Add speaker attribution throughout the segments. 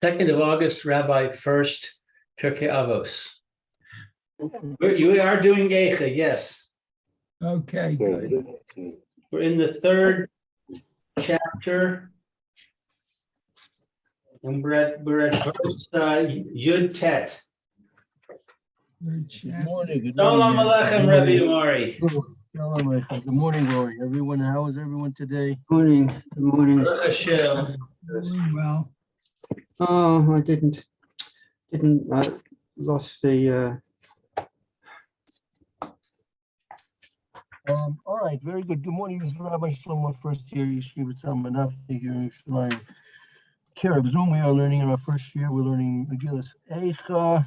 Speaker 1: 2nd of August, Rabbi Furst, Pierke Avos. You are doing Eicha, yes.
Speaker 2: Okay, good.
Speaker 1: We're in the 3rd chapter. And we're at verse Yud Tet.
Speaker 2: Good
Speaker 3: morning. Good
Speaker 1: Shalom
Speaker 3: morning.
Speaker 1: Aleichem, Rebbe Mori.
Speaker 3: Shalom Eicha. Good morning, Rory. Everyone, how is everyone today?
Speaker 4: Morning, good morning.
Speaker 1: Baruch Hashem.
Speaker 2: Doing well.
Speaker 4: Oh, I didn't, I lost the,
Speaker 3: All right, very good. Good morning. This is Rabbi Shlomo Furst here, Yeshiva Tzalman here in Yerushalayim. Kereb Zoom, we are learning in our first year. We're learning Megillas Eicha.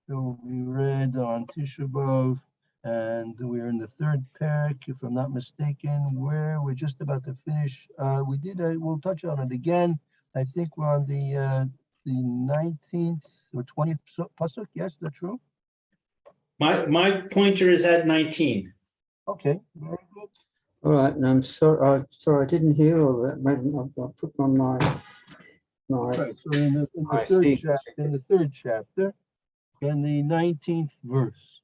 Speaker 3: So we read on Tisha B'Av, and we're in the 3rd Pierke, if I'm not mistaken, where we're just about to finish. We'll touch on it again. I think we're on the 19th or 20th pasuk. Yes, that's true.
Speaker 1: My pointer is at 19.
Speaker 3: Okay, very good.
Speaker 4: all right, and I'm sorry, I didn't hear all that. Maybe I'll put on my,
Speaker 3: Right, so in the
Speaker 4: I
Speaker 3: third
Speaker 4: see.
Speaker 3: chapter, in the 19th verse.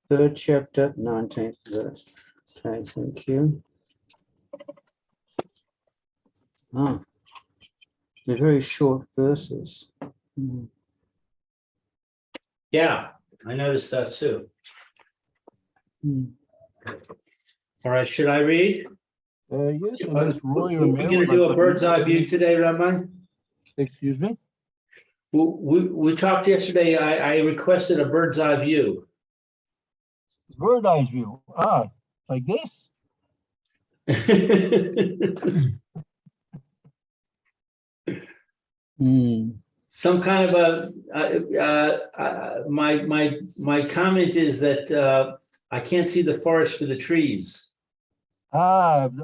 Speaker 4: 3rd chapter, 19th verse. Okay, thank you. Ah, they're very short verses. Hmm.
Speaker 1: Yeah, I noticed that too.
Speaker 4: Hmm.
Speaker 1: All right, should I read?
Speaker 3: Yes, unless Roy or
Speaker 1: We're
Speaker 3: Mary
Speaker 1: going to
Speaker 3: would
Speaker 1: do
Speaker 3: like
Speaker 1: a bird's eye view today, Rabbi.
Speaker 3: Excuse me?
Speaker 1: We talked yesterday. I requested a bird's eye view.
Speaker 3: Bird eye view. Like this?
Speaker 4: Hmm.
Speaker 1: Some kind of my comment is that I can't see the forest for the trees.
Speaker 3: Of the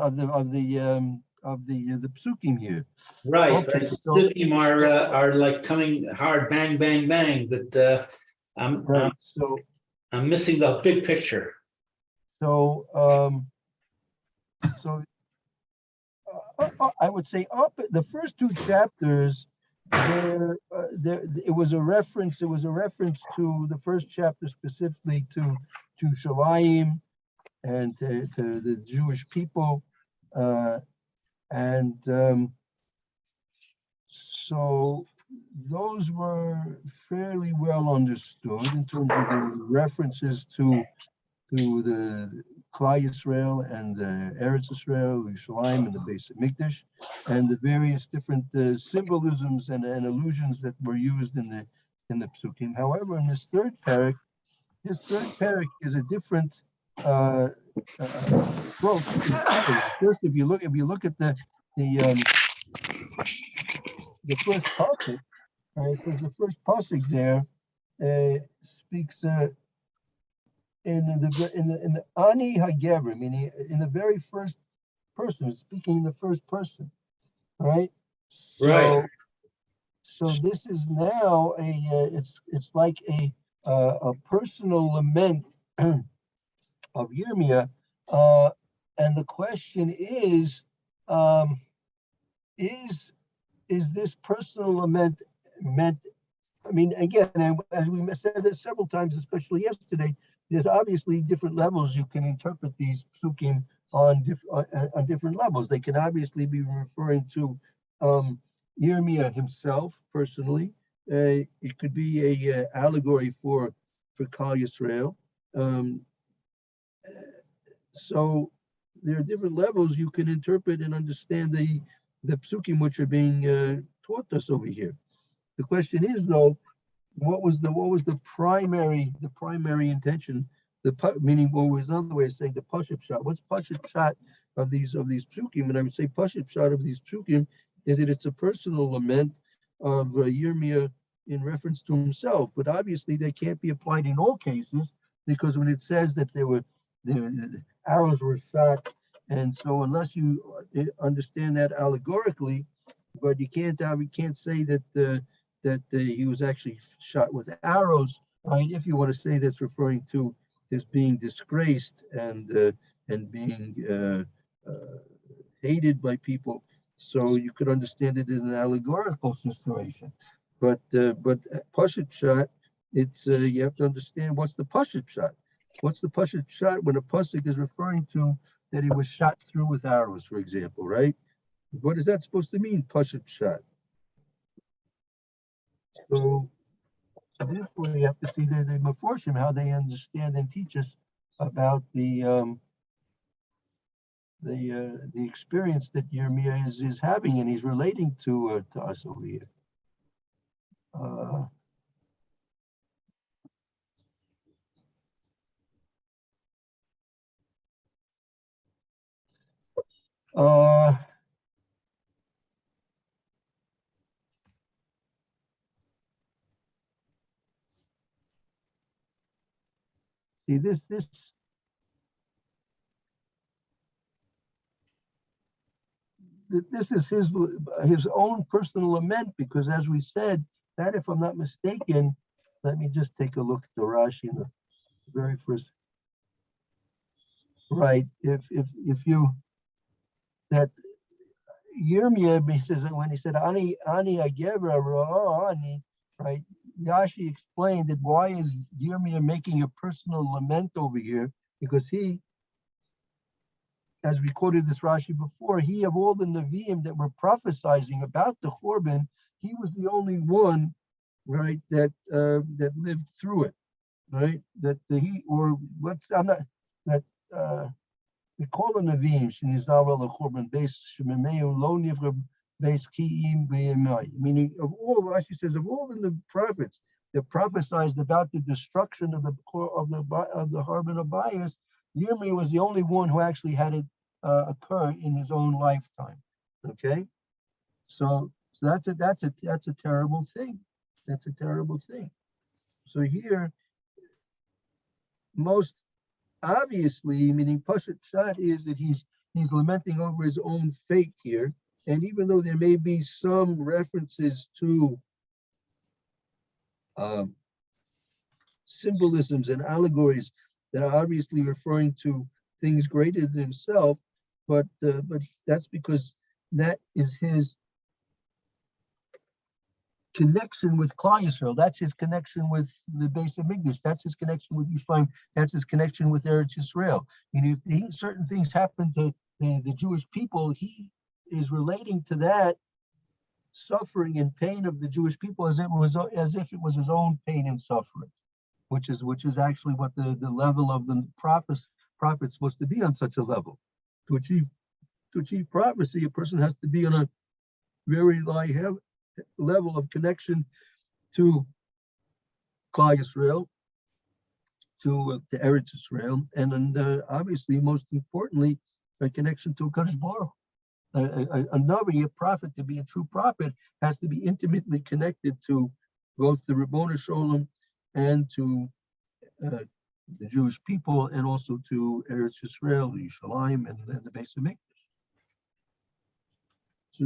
Speaker 3: psukim here.
Speaker 1: Right.
Speaker 3: Okay,
Speaker 1: Right.
Speaker 3: so-
Speaker 1: Sufim are like coming hard, bang, bang, bang. But
Speaker 3: Right.
Speaker 1: I'm missing the big picture.
Speaker 3: I would say up the first 2 chapters, it was a reference to the first chapter specifically to Shalayim and to the Jewish people, so those were fairly well understood in terms of the references to the Klal Yisrael and the Eretz Yisrael, Yerushalayim, and the basic Mikdash, and the various different symbolisms and allusions that were used in the psukim. However, in this 3rd parak is a different approach. First, if you look at the first pasuk, it says the first pasuk there speaks. In the Ani Hagever, meaning in the very first person, speaking in the first person, right?
Speaker 1: Right.
Speaker 3: So this is now it's like a personal lament of Yirmiyah, and the question is this personal lament meant? I mean, again, as we said it several times, especially yesterday, there's obviously different levels you can interpret these psukim on different levels. They can obviously be referring to Yirmiyah himself personally. It could be a allegory for Klal Yisrael. So there are different levels you can interpret and understand the psukim which are being taught us over here. The question is, though, what was the primary intention? Meaning, what was another way of saying the pashut shot? What's pashut shot of these psukim? And I would say pashut shot of these psukim is that it's a personal lament of Yirmiyah in reference to himself. But obviously, they can't be applied in all cases, because when it says that the arrows were shot, and so unless you understand that allegorically, but you can't say that he was actually shot with arrows, right? If you want to say that's referring to his being disgraced and being hated by people, So you could understand it in an allegorical situation. But Pashut Pshat, it's you have to understand what's the Pashut Pshat. What's the Pashut Pshat when a pasuk is referring to that he was shot through with arrows, for example, right? What is that supposed to mean, Pashut Pshat? So therefore, you have to see the Meforshim, how they understand and teach us about the experience that Yirmiyah is having, and he's relating to us over here. See this is his own personal lament, because as we said, that if I'm not mistaken, let me just take a look at the Rashi in the very first. Right, if you that Yirmiyah, he says that when he said Ani Agevra Ani, right? Rashi explained that why is Yirmiyah making a personal lament over here? Because he, as we quoted this Rashi before, he of all the Nevi'im that were prophesying about the Churban, he was the only one, right, that lived through it, right? That he or what's I'm not that we call the Nevi'im Shenizav the Churban base Shememeu Lo Nivra base Ki'im B'Yemai. Meaning of all, Rashi says, of all the prophets that prophesied about the destruction of the Harban of Bias, Yirmiyah was the only one who actually had it occur in his own lifetime. Okay, so that's a terrible thing. That's a terrible thing. So here, most obviously, meaning Pashut Pshat is that he's lamenting over his own fate here, and even though there may be some references to symbolisms and allegories that are obviously referring to things greater than himself, but that's because that is his connection with Klal Yisrael. That's his connection with the base of Mikdash. That's his connection with Yerushalayim. That's his connection with Eretz Yisrael. And if certain things happen to the Jewish people, he is relating to that suffering and pain of the Jewish people as if it was his own pain and suffering, which is actually what the level of the prophet's supposed to be on such a level. To achieve prophecy, a person has to be on a very high level of connection to Klal Yisrael, to Eretz Yisrael, and obviously, most importantly, a connection to Kadosh Baruch. A Navi, a prophet, to be a true prophet, has to be intimately connected to both the Ribbon Sholem and to the Jewish people, and also to Eretz Yisrael, Yerushalayim, and the base of Mikdash. So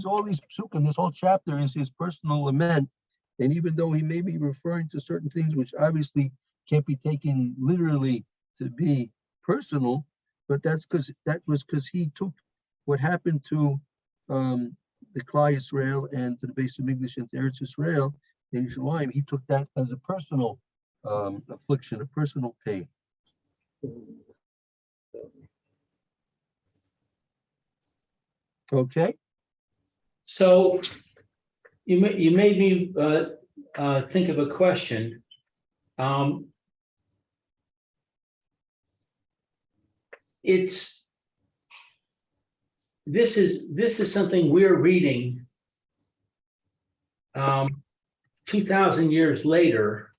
Speaker 3: all these psukim, this whole chapter is his personal lament, and even though he may be referring to certain things which obviously can't be taken literally to be personal, but that was because he took what happened to the Klal Yisrael and to the base of Mikdash and to Eretz Yisrael in Yerushalayim. He took that as a personal affliction, a personal pain. Okay.
Speaker 1: So you made me think of a question. This is something we're reading 2,000 years later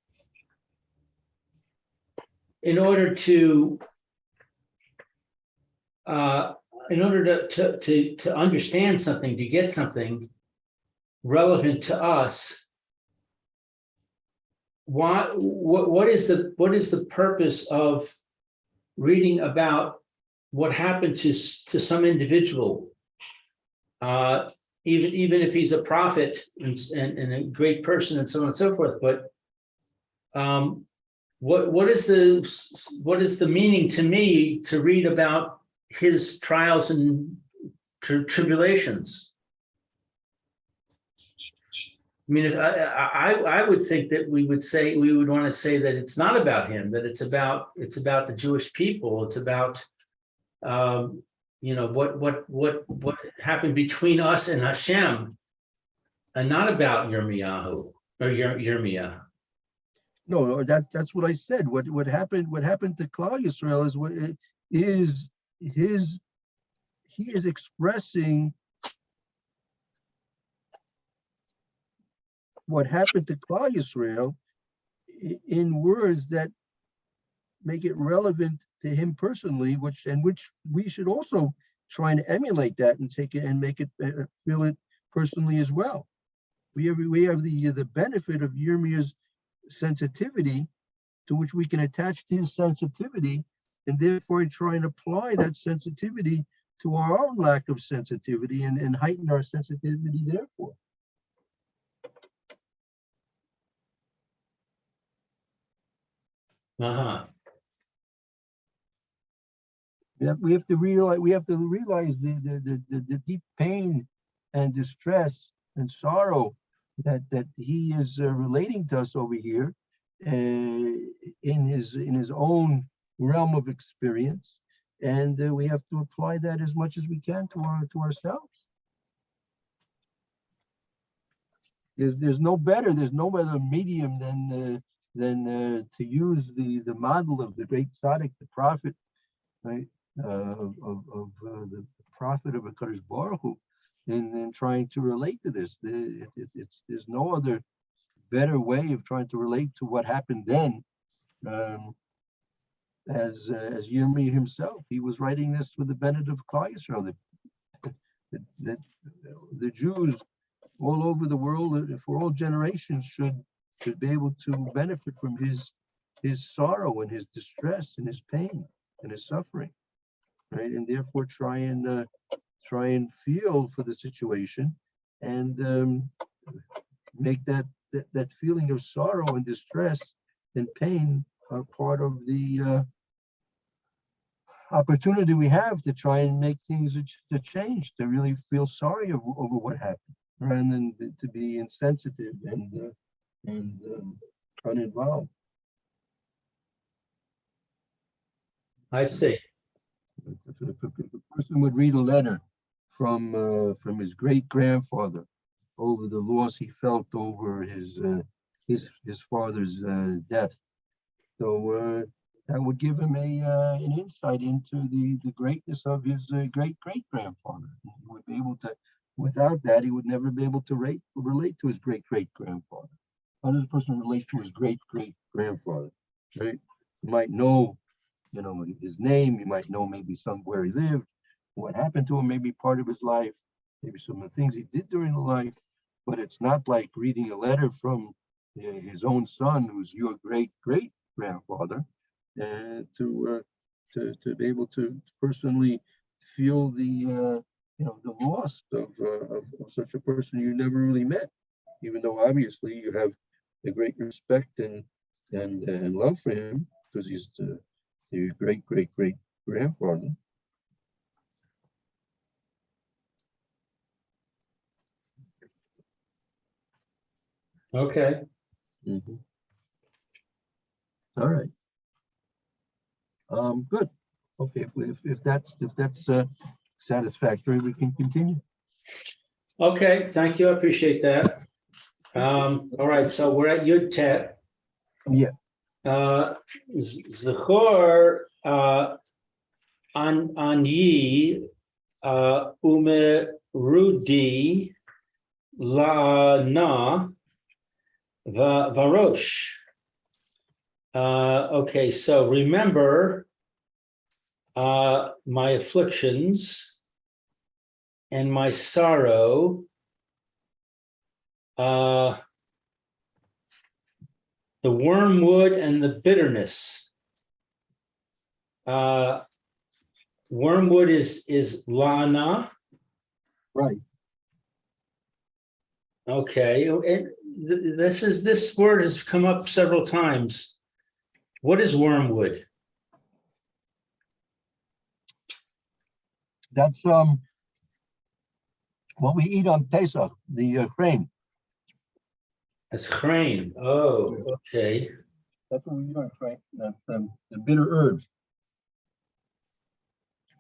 Speaker 1: in order to understand something, to get something relevant to us. What is the purpose of reading about what happened to some individual, even if he's a prophet and a great person and so on and so forth? But what is the meaning to me to read about his trials and tribulations. I mean, I would think that we would want to say that it's not about him, that it's about the Jewish people. It's about, what happened between us and Hashem, and not about Yirmiyahu or Yirmiyah.
Speaker 3: No, that's what I said. What happened to Klal Yisrael is he is expressing what happened to Klal Yisrael in words that make it relevant to him personally, which we should also try and emulate that and take it and make it feel it personally as well. We have the benefit of Yirmiyah's sensitivity, to which we can attach his sensitivity, and therefore try and apply that sensitivity to our own lack of sensitivity and heighten our sensitivity therefore.
Speaker 1: Uh-huh.
Speaker 3: We have to realize the deep pain and distress and sorrow that he is relating to us over here in his own realm of experience, and we have to apply that as much as we can to ourselves. There's no better medium than to use the model of the great tzaddik, the prophet, right, of the prophet of HaKadosh Baruch Hu, in trying to relate to this. There's no other better way of trying to relate to what happened then. As Yirmiyah himself, he was writing this for the benefit of Klal Yisrael, that the Jews all over the world for all generations should be able to benefit from his sorrow and his distress and his pain and his suffering, right? And therefore try and feel for the situation and make that feeling of sorrow and distress and pain a part of the opportunity we have to try and make things to change, to really feel sorry over what happened, rather than to be insensitive and uninvolved.
Speaker 1: I see.
Speaker 3: If a person would read a letter from his great grandfather over the loss he felt over his father's death, so that would give him an insight into the greatness of his great grandfather. He would be able to. Without that, he would never be able to relate to his great grandfather. How does a person relate to his great grandfather? Right? You might know, his name. You might know maybe where he lived, what happened to him, maybe part of his life, maybe some of the things he did during the life. But it's not like reading a letter from his own son, who's your great grandfather, and to be able to personally feel the loss of such a person you never really met, even though obviously you have a great respect and love for him because he's your great grandfather.
Speaker 1: Okay.
Speaker 3: Mm-hmm. All right. Good. Okay. If that's satisfactory, we can continue.
Speaker 1: Okay, thank you. I appreciate that. All right, so we're at Yud Tet.
Speaker 3: Yeah.
Speaker 1: Zechor Anyi Umerudi La Varosh. Okay, so remember my afflictions and my sorrow, the wormwood and the bitterness. Wormwood is lana.
Speaker 3: Right.
Speaker 1: Okay, and this word has come up several times. What is wormwood?
Speaker 3: That's What we eat on Pesach, the crane.
Speaker 1: That's grain. Oh, okay.
Speaker 3: That's what we eat on crane, the bitter herbs.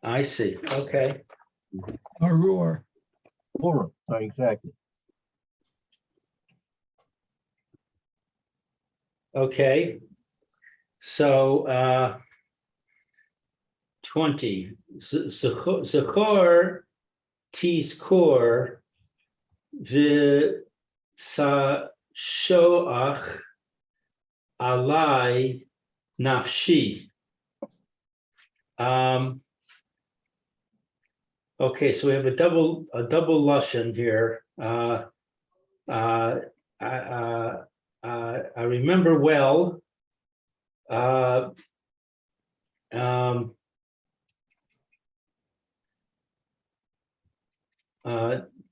Speaker 1: I see. Okay.
Speaker 2: Aurora.
Speaker 3: Laura, right, exactly.
Speaker 1: Okay. So 20. Zachor tizkor v'sashoach alai nafshi. Okay, so we have a double lashon here. I remember well.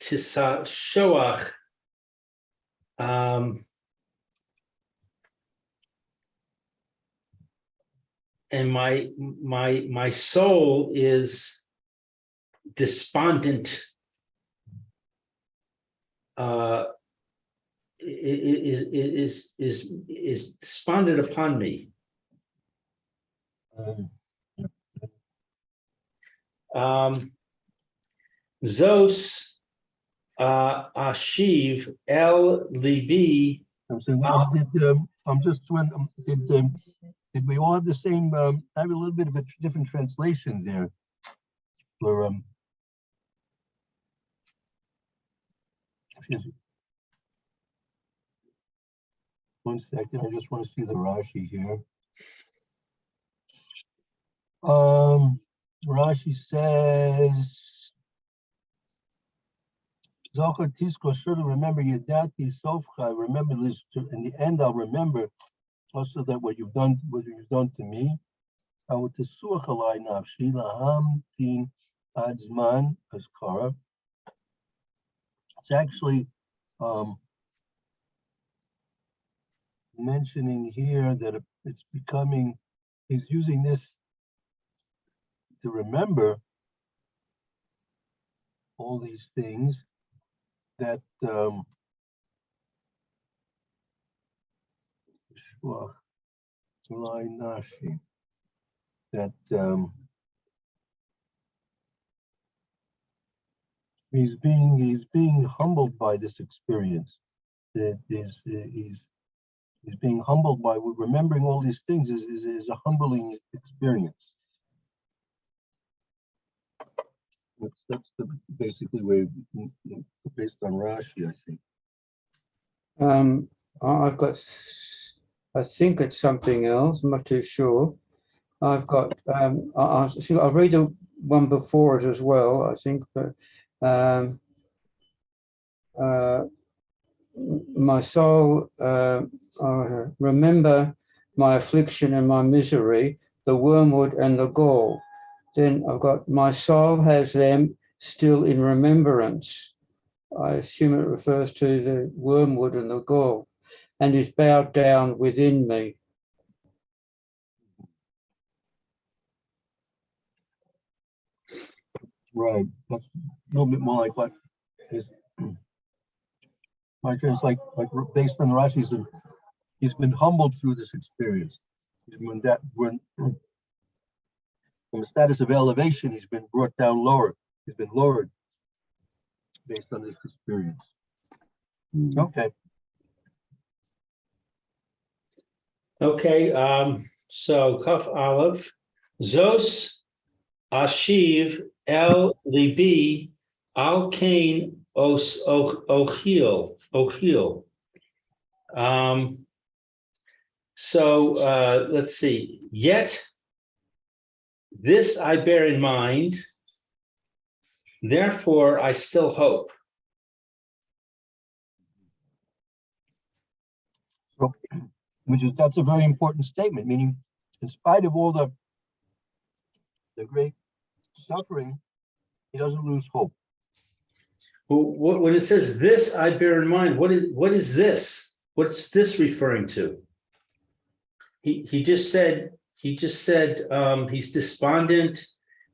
Speaker 1: Tisa shoach. And my soul is despondent. Is despondent upon me. Zos ashiv el libi.
Speaker 3: I'm saying, I'm just wondering, did we all have the same, I have a little bit of a different translation there. For, excuse me. 1 second, I just want to see the Rashi here. Rashi says, Zohar Tisko should remember Yadati Sofcha. Remember this. In the end, I'll remember also that what you've done to me. I would tesuach alai nafshi laham tin adzman askara. It's actually mentioning here that it's becoming. He's using this to remember all these things that that he's being humbled by this experience. That he's being humbled by remembering all these things is a humbling experience. That's basically way based on Rashi, I think.
Speaker 4: I've got, I think it's something else. I'm not too sure. I've got, I'll read the one before it as well, I think, but my soul, remember my affliction and my misery, the wormwood and the gall. Then I've got, my soul has them still in remembrance. I assume it refers to the wormwood and the gall, and is bowed down within me.
Speaker 3: Right. That's a little bit more like what is my friends like based on Rashi. He's been humbled through this experience. When from a status of elevation, he's been brought down lower. He's been lowered based on this experience. Okay.
Speaker 1: Okay. So Kaf Aleph, Zos Ashiv El Libi Al Kain Os Ochil. So let's see. Yet this I bear in mind, therefore I still hope.
Speaker 3: So, that's a very important statement, meaning in spite of all the great suffering, he doesn't lose hope.
Speaker 1: Well, when it says this I bear in mind, what is this? What's this referring to? He just said he's despondent,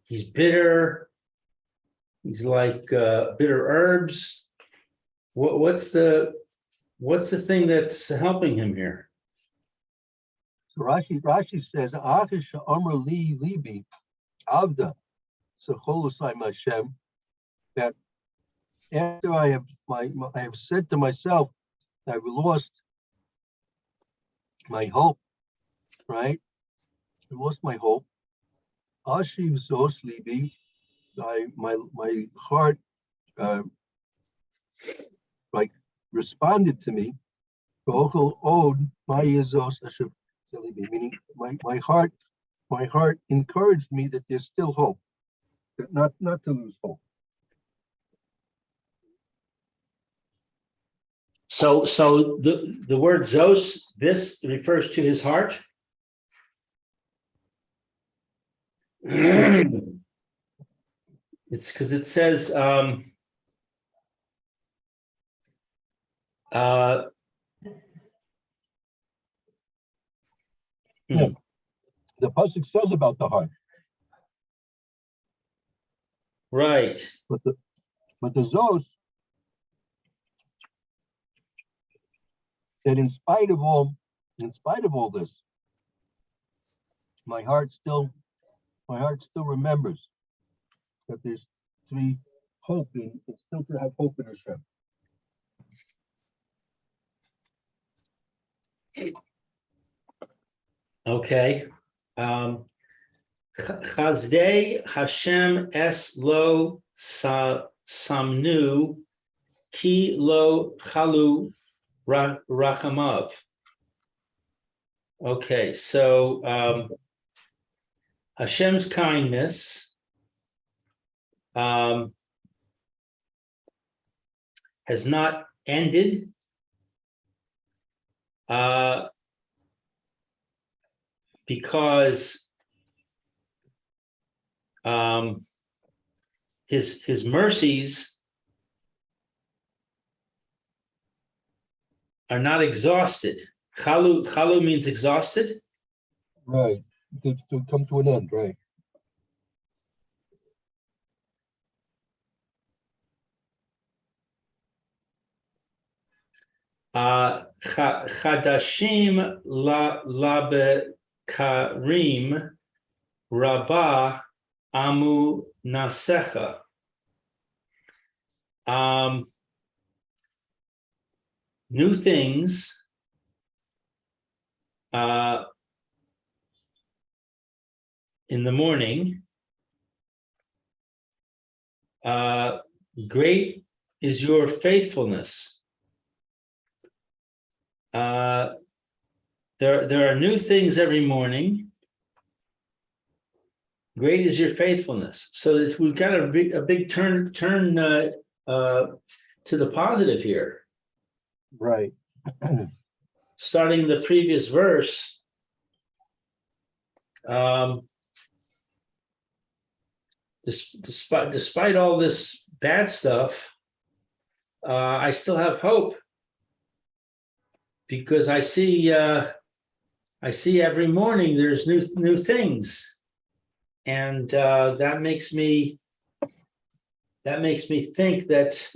Speaker 1: he's bitter. He's like bitter herbs. What's the thing that's helping him here?
Speaker 3: So Rashi says, Achish Amr Li Libi Avda Secholosai Hashem, that after I have said to myself, I've lost my hope, right? I lost my hope. Ashiv Zos Libi, my heart like responded to me. Vocal ode my Zos Ashiv Libi, meaning my heart encouraged me that there's still hope, that not to lose hope.
Speaker 1: So the word Zos, this refers to his heart. It's because it says
Speaker 3: Yeah. The pasuk says about the heart,
Speaker 1: right.
Speaker 3: but the Zos said, in spite of all this, my heart still remembers that there's hope in, it's still to have hope in Hashem.
Speaker 1: Okay. Chazdei Hashem es lo samnu ki lo chalu rachamav. Okay, so Hashem's kindness has not ended. Because his mercies are not exhausted. Chalu means exhausted.
Speaker 3: Right, to come to an end, right?
Speaker 1: Chadashim labekarim rabah amu nasecha. New things in the morning. Great is your faithfulness. There are new things every morning. Great is your faithfulness. So we've got a big turn to the positive here.
Speaker 3: Right.
Speaker 1: Starting the previous verse, despite all this bad stuff, I still have hope. Because I see every morning there's new things, and that makes me think that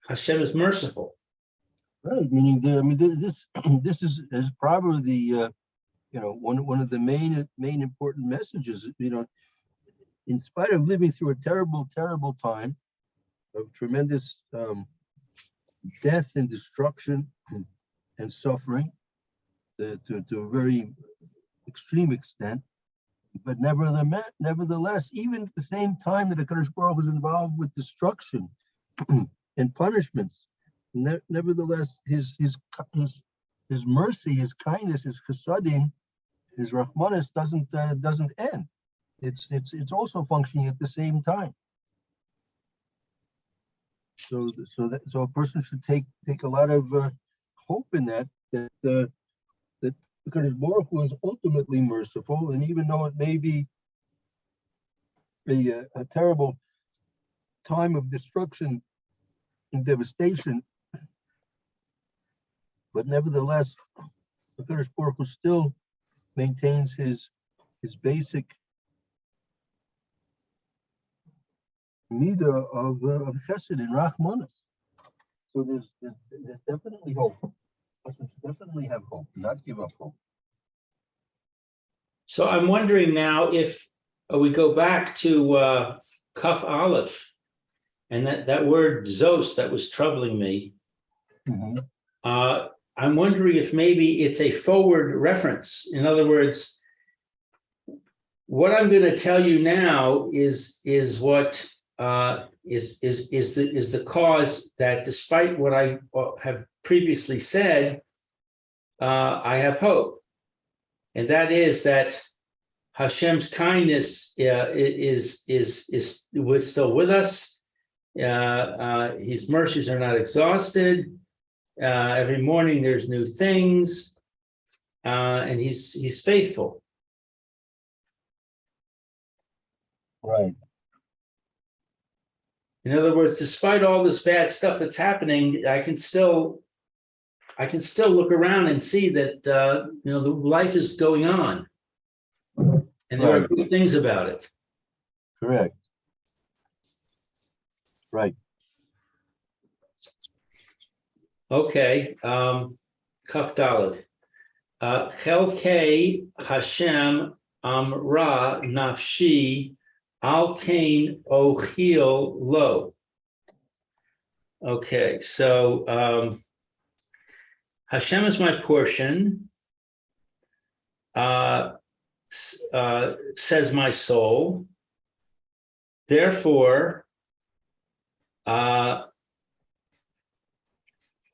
Speaker 1: Hashem is merciful.
Speaker 3: Right. Meaning, this is probably the one of the main important messages. In spite of living through a terrible time of tremendous death and destruction and suffering to a very extreme extent, but nevertheless, even at the same time that the HaKadosh Baruch Hu was involved with destruction and punishments, nevertheless, his mercy, his kindness, his chesadim, his rachmanis doesn't end. It's also functioning at the same time. So a person should take a lot of hope in that because Baruch Hu is ultimately merciful, and even though it may be a terrible time of destruction and devastation, but nevertheless, HaKadosh Baruch Hu still maintains his basic meter of chesed and rachmanis. So there's definitely hope. Person should definitely have hope, not give up hope.
Speaker 1: So I'm wondering now if we go back to Kaf Aleph and that word Zos that was troubling me. I'm wondering if maybe it's a forward reference. In other words, what I'm going to tell you now is what is the cause that, despite what I have previously said, I have hope, and that is that Hashem's kindness is still with us. His mercies are not exhausted. Every morning there's new things, and he's faithful.
Speaker 3: Right.
Speaker 1: In other words, despite all this bad stuff that's happening, I can still look around and see that the life is going on, and there are good things about it.
Speaker 3: Correct. Right.
Speaker 1: Okay, Kaf Daled. Chelkei Hashem Amra Nafshi Al Kain Ochil Lo. Okay, so Hashem is my portion, says my soul. Therefore,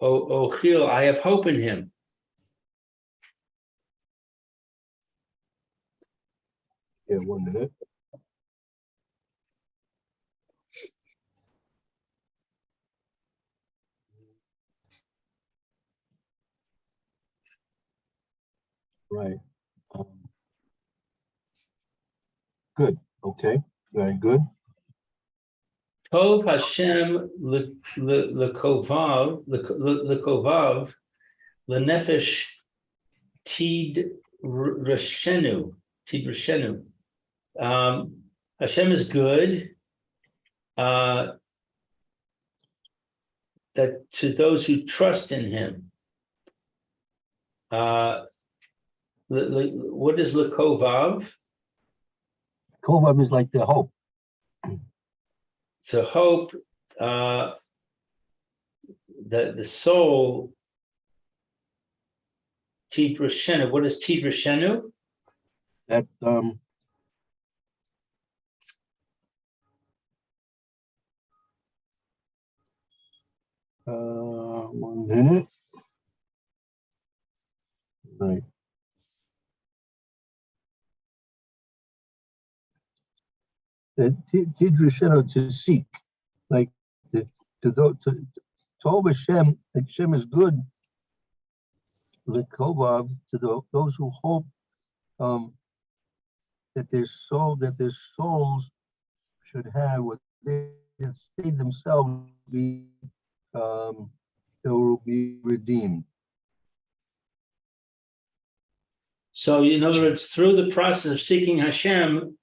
Speaker 1: Ochil, I have hope in him.
Speaker 3: Yeah, 1 minute. Right. Good. Okay. Very good.
Speaker 1: Tov Hashem lekovav lenefesh tid reshenu. Hashem is good. That to those who trust in Him. What is lekovav?
Speaker 3: Kovav is like the hope.
Speaker 1: To hope that the soul, Tidrashenu. What is Tidrashenu?
Speaker 3: That 1 minute. Right. The Tidrashenu, to seek, like to Tov Hashem, Hashem is good. The Kovav, to those who hope that their souls should have what they themselves be, they will be redeemed.
Speaker 1: So, in other words, through the process of seeking Hashem,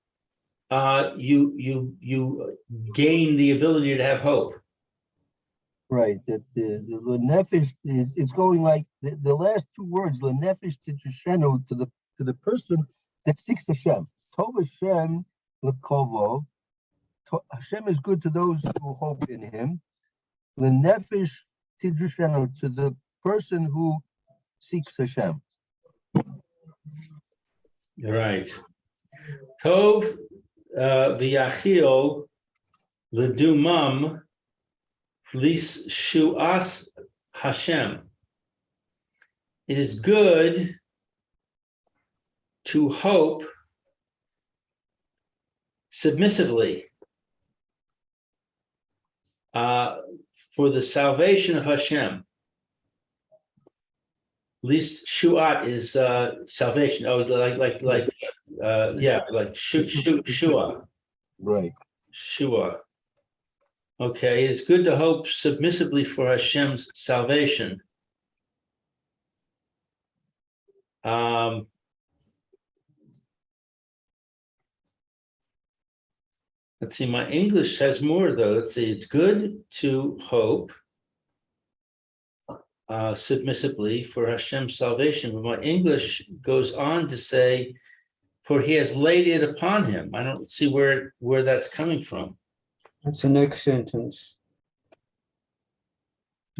Speaker 1: you gain the ability to have hope.
Speaker 3: Right. That the nefesh is, it's going like the last 2 words, the nefesh tidrashenu, to the person that seeks Hashem. Tov Hashem lekovo. Hashem is good to those who hope in Him. The nefesh tidrashenu, to the person who seeks Hashem.
Speaker 1: Right. Tov v'yachil l'dumam lis shu'as Hashem. It is good to hope submissively for the salvation of Hashem. Lis shu'at is salvation. Oh, like shua.
Speaker 3: Right.
Speaker 1: Shua. Okay, it's good to hope submissively for Hashem's salvation. let's see, my English has more though. Let's see, it's good to hope submissively for Hashem's salvation. But my English goes on to say, for he has laid it upon him. I don't see where that's coming from.
Speaker 4: That's the next sentence.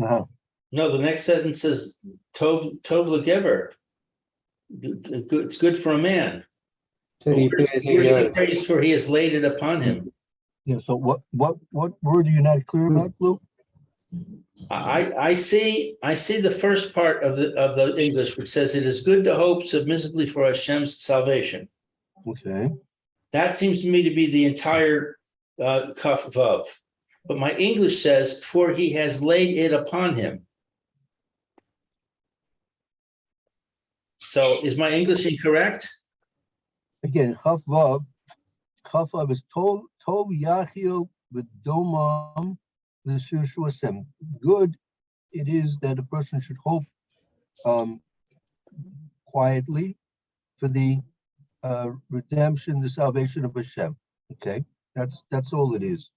Speaker 3: Uh-huh.
Speaker 1: No, the next sentence says, Tov legever. It's good for a man.
Speaker 4: That he
Speaker 1: Where's
Speaker 4: bears a
Speaker 1: where's the
Speaker 4: yoke.
Speaker 1: phrase for he has laid it upon him?
Speaker 3: Yeah, so what word are you not clear about, Blue?
Speaker 1: I see the first part of the English, which says it is good to hope submissively for Hashem's salvation.
Speaker 3: Okay.
Speaker 1: That seems to me to be the entire kaf vav. But my English says, for he has laid it upon him. So is my English incorrect?
Speaker 3: Again, Chaf Vav is Tov Yachil V'Domam L'Shir Shuasem. Good it is that a person should hope quietly for the redemption, the salvation of Hashem. Okay, that's all it is.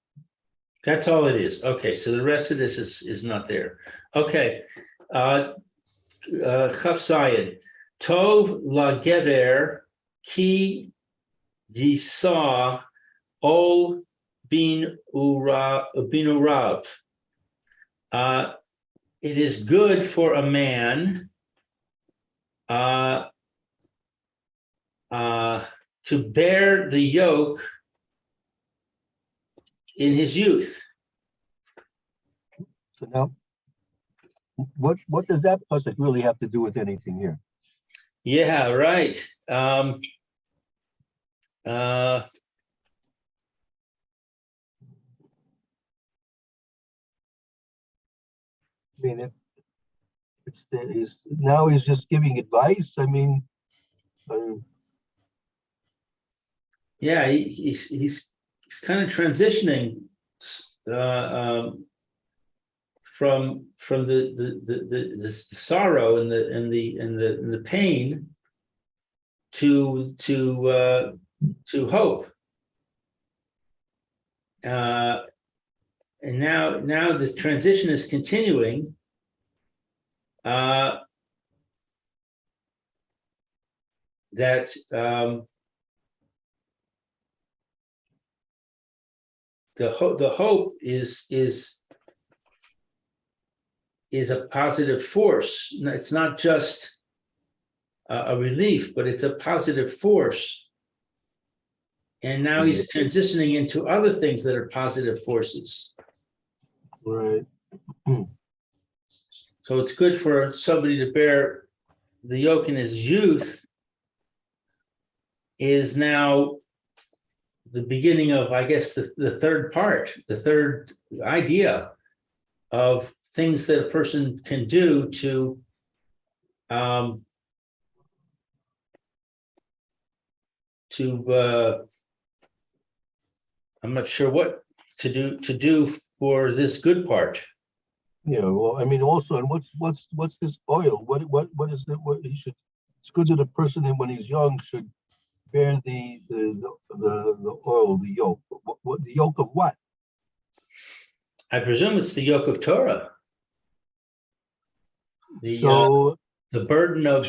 Speaker 1: That's all it is. Okay, so the rest of this is not there. Okay. Chaf Zayin. Tov la gever ki yisa ol bin urav. It is good for a man to bear the yoke in his youth.
Speaker 3: So now, what does that pasuk really have to do with anything here?
Speaker 1: Yeah, right. I
Speaker 3: mean, he's just giving advice. I mean,
Speaker 1: yeah, he's kind of transitioning from the sorrow and the pain to hope. And now this transition is continuing. That the hope is a positive force. It's not just a relief, but it's a positive force. And now he's transitioning into other things that are positive forces.
Speaker 3: right.
Speaker 1: So it's good for somebody to bear the yoke in his youth is now the beginning of, I guess, the third part, the third idea of things that a person can do to I'm not sure what to do for this good part.
Speaker 3: Yeah, well, I mean, also, and what's this oil? What is it? What he should? It's good that a person, when he's young, should bear the oil, the yoke. What the yoke of what?
Speaker 1: I presume it's the yoke of Torah.
Speaker 3: So
Speaker 1: The burden of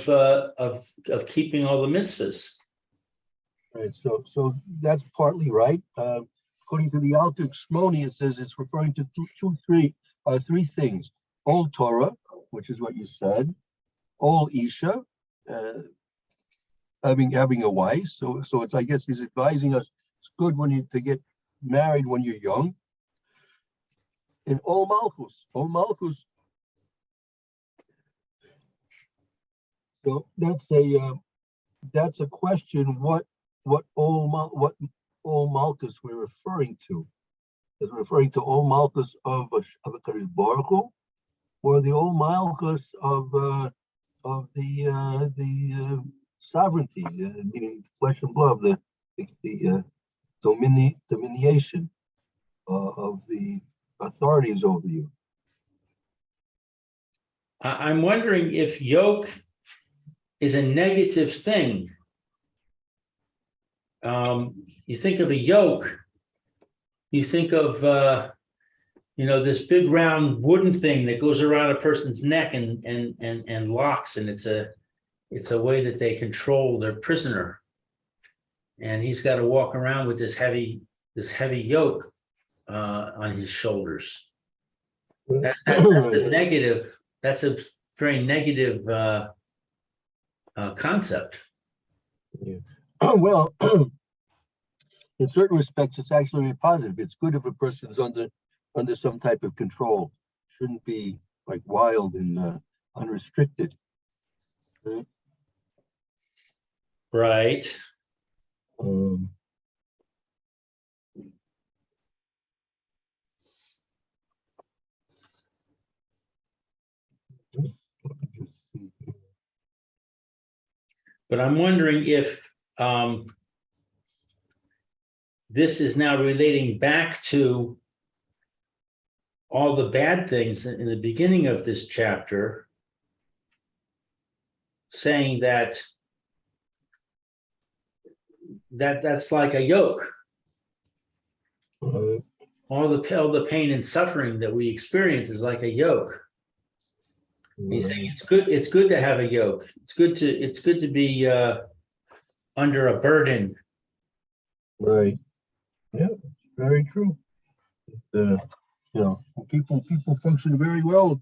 Speaker 1: keeping all the mitzvahs.
Speaker 3: right, so that's partly right. According to the Alter Shmoni, it says it's referring to three things: Old Torah, which is what you said; Old Isha, having a wife. So it's, I guess he's advising us it's good to get married when you're young. And Old Malchus. So that's a question. What Old Malchus we're referring to? Is it referring to Old Malchus of a Kadosh Baruch Hu, or the Old Malchus of the sovereignty, meaning flesh and blood, the dominion of the authorities over you?
Speaker 1: I'm wondering if yoke is a negative thing. You think of a yoke you think of, this big round wooden thing that goes around a person's neck and locks, and it's a way that they control their prisoner. And he's got to walk around with this heavy yoke on his shoulders. That's a negative. That's a very negative concept.
Speaker 3: Yeah. Well, in certain respects, it's actually very positive. It's good if a person's under some type of control. Shouldn't be like wild and unrestricted. Right?
Speaker 1: Right.
Speaker 3: Um,
Speaker 1: But I'm wondering if this is now relating back to all the bad things in the beginning of this chapter, saying that's like a yoke. All the pain and suffering that we experience is like a yoke. He's saying it's good to have a yoke. It's good to be under a burden.
Speaker 3: Right. Yeah, very true. People function very well,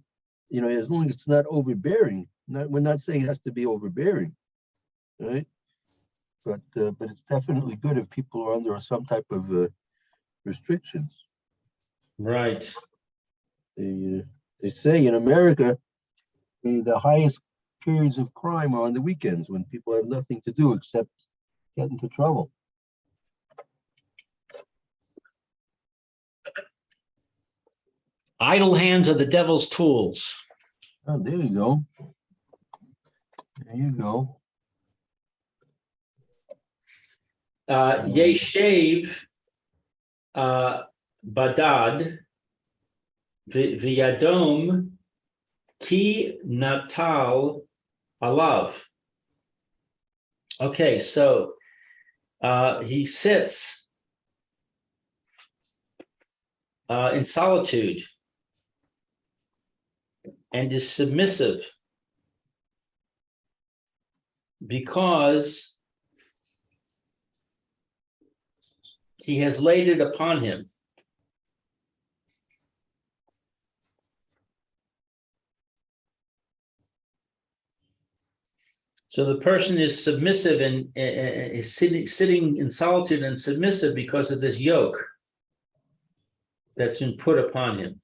Speaker 3: as long as it's not overbearing. We're not saying it has to be overbearing, right? But it's definitely good if people are under some type of restrictions.
Speaker 1: Right.
Speaker 3: They say in America, the highest periods of crime are on the weekends when people have nothing to do except get into trouble.
Speaker 1: Idle hands are the devil's tools.
Speaker 3: Oh, there you go. There you go.
Speaker 1: Yeshev badad v'yadom ki natal alav. Okay, so he sits in solitude and is submissive because he has laid it upon him. So the person is submissive and is sitting in solitude and submissive because of this yoke that's been put upon him.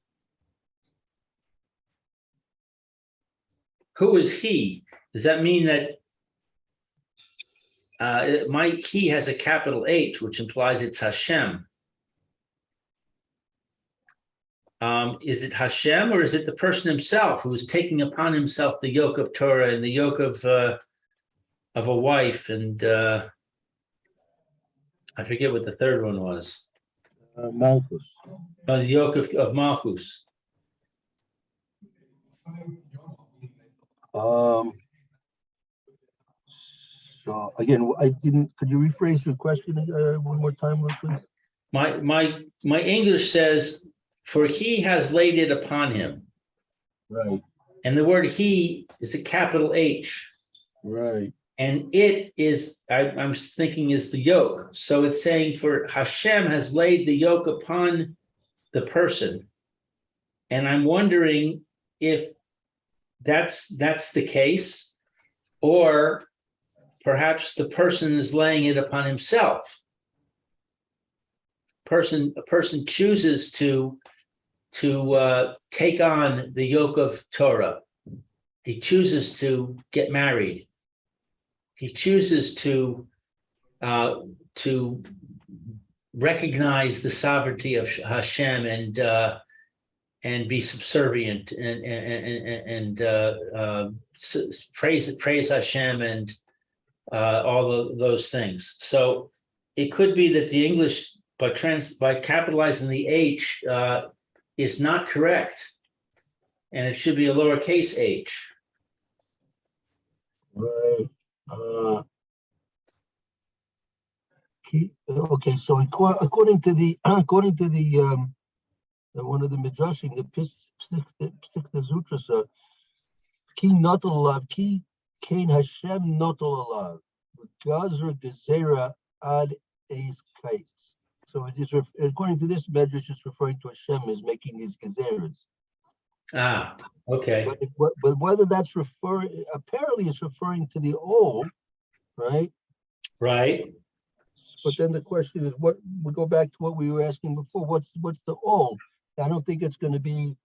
Speaker 1: Who is he? Does that mean that he has a capital H, which implies it's Hashem? Is it Hashem, or is it the person himself who is taking upon himself the yoke of Torah and the yoke of a wife, and I forget what the third one was.
Speaker 3: Malchus.
Speaker 1: The yoke of Malchus.
Speaker 3: So again, could you rephrase your question one more time, please?
Speaker 1: My English says, for he has laid it upon him.
Speaker 3: Right.
Speaker 1: And the word he is a capital H.
Speaker 3: Right.
Speaker 1: And it is, I'm thinking, is the yoke. So it's saying for Hashem has laid the yoke upon the person. And I'm wondering if that's the case, or perhaps the person is laying it upon himself. A person chooses to take on the yoke of Torah. He chooses to get married. He chooses to recognize the sovereignty of Hashem and be subservient and praise Hashem and all those things. So it could be that the English, by capitalizing the H, is not correct, and it should be a lowercase h.
Speaker 3: Right. Okay, so according to the one of the midrashim, the Psikta Sutra, ki notel alav, ki kain Hashem notel alav, gazer gezerah ad eis kites. So it is according to this medrash, it's referring to Hashem as making these gezeras.
Speaker 1: Ah, okay,
Speaker 3: But whether that's apparently it's referring to the old, right?
Speaker 1: right,
Speaker 3: But then the question is, what we go back to what we were asking before. What's the old? I don't think it's going to be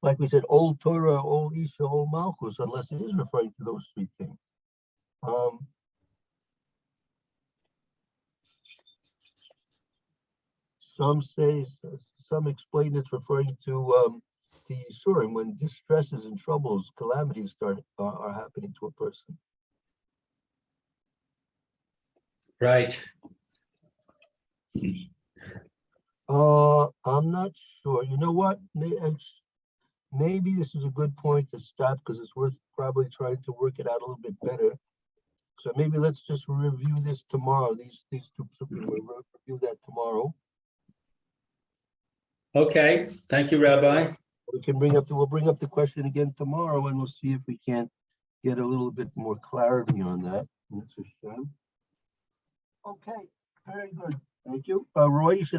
Speaker 3: like we said, old Torah, old Isha, old Malchus, unless it is referring to those three things. Some explain it's referring to the Yisurim when distresses and troubles, calamities are happening to a person.
Speaker 1: right.
Speaker 3: I'm not sure. You know what? Maybe this is a good point to stop because it's worth probably trying to work it out a little bit better. So maybe let's just review this tomorrow. These two, we'll review that tomorrow.
Speaker 1: Okay, thank you, Rabbi.
Speaker 3: We'll bring up the question again tomorrow, and we'll see if we can't get a little bit more clarity on that. Okay, very good. Thank you. Roy, you should